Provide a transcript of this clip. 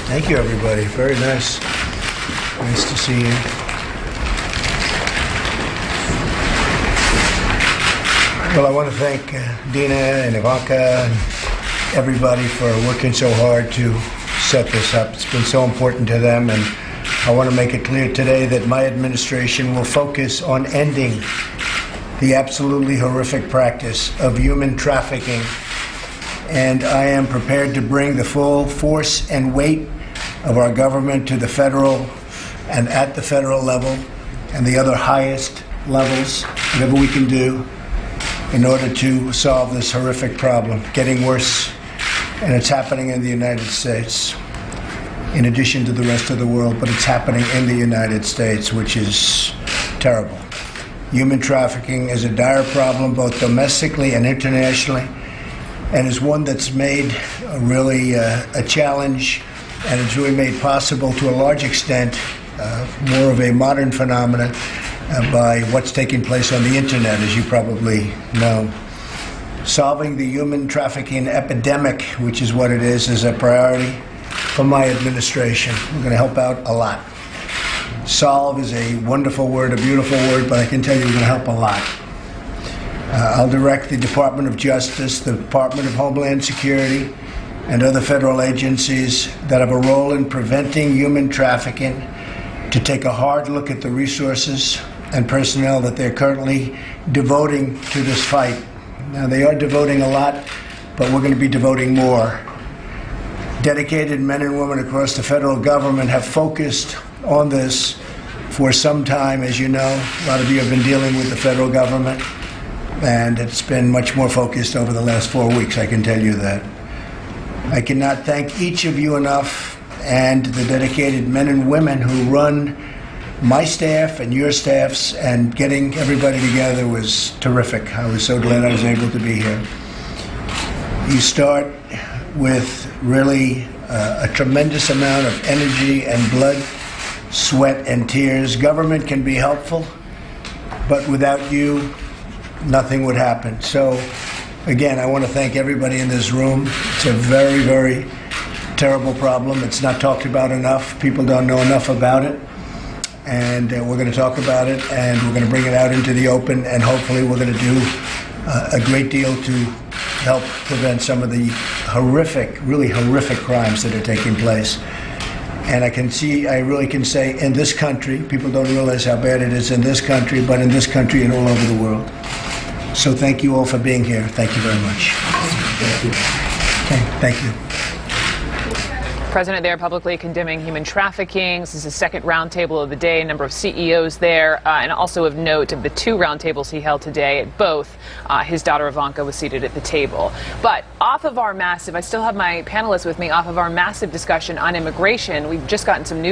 Thank you, everybody. Very nice. Nice to see you. Well, I want to thank Dina and Ivanka and everybody for working so hard to set this up. It's been so important to them, and I want to make it clear today that my administration will focus on ending the absolutely horrific practice of human trafficking, and I am prepared to bring the full force and weight of our government to the federal and at the federal level and the other highest levels, whatever we can do in order to solve this horrific problem, getting worse, and it's happening in the United States in addition to the rest of the world, but it's happening in the United States, which is terrible. Human trafficking is a dire problem both domestically and internationally, and is one that's made really a challenge, and it's really made possible to a large extent more of a modern phenomenon by what's taking place on the internet, as you probably know. Solving the human trafficking epidemic, which is what it is a priority for my administration. We're going to help out a lot. Solve is a wonderful word, a beautiful word, but I can tell you we're going to help a lot. I'll direct the Department of Justice, the Department of Homeland Security, and other federal agencies that have a role in preventing human trafficking to take a hard look at the resources and personnel that they're currently devoting to this fight. Now, they are devoting a lot, but we're going to be devoting more. Dedicated men and women across the federal government have focused on this for some time. As you know, a lot of you have been dealing with the federal government, and it's been much more focused over the last 4 weeks, I can tell you that. I cannot thank each of you enough, and the dedicated men and women who run my staff and your staffs, and getting everybody together was terrific. I was so glad I was able to be here. You start with really a tremendous amount of energy and blood, sweat and tears. Government can be helpful, but without you, nothing would happen. So, again, I want to thank everybody in this room. It's a very, very terrible problem. It's not talked about enough. People don't know enough about it. And we're going to talk about it, and we're going to bring it out into the open, and hopefully we're going to do a great deal to help prevent some of the horrific, really horrific crimes that are taking place. And I really can say in this country, people don't realize how bad it is in this country, but in this country and all over the world. So thank you all for being here. Thank you very much. Thank you. Okay, thank you. President there publicly condemning human trafficking. This is the second roundtable of the day, a number of CEOs there, and also of note of the two roundtables he held today. At both, his daughter Ivanka was seated at the table. But off of our massive, I still have my panelists with me, off of our massive discussion on immigration, we've just gotten some news.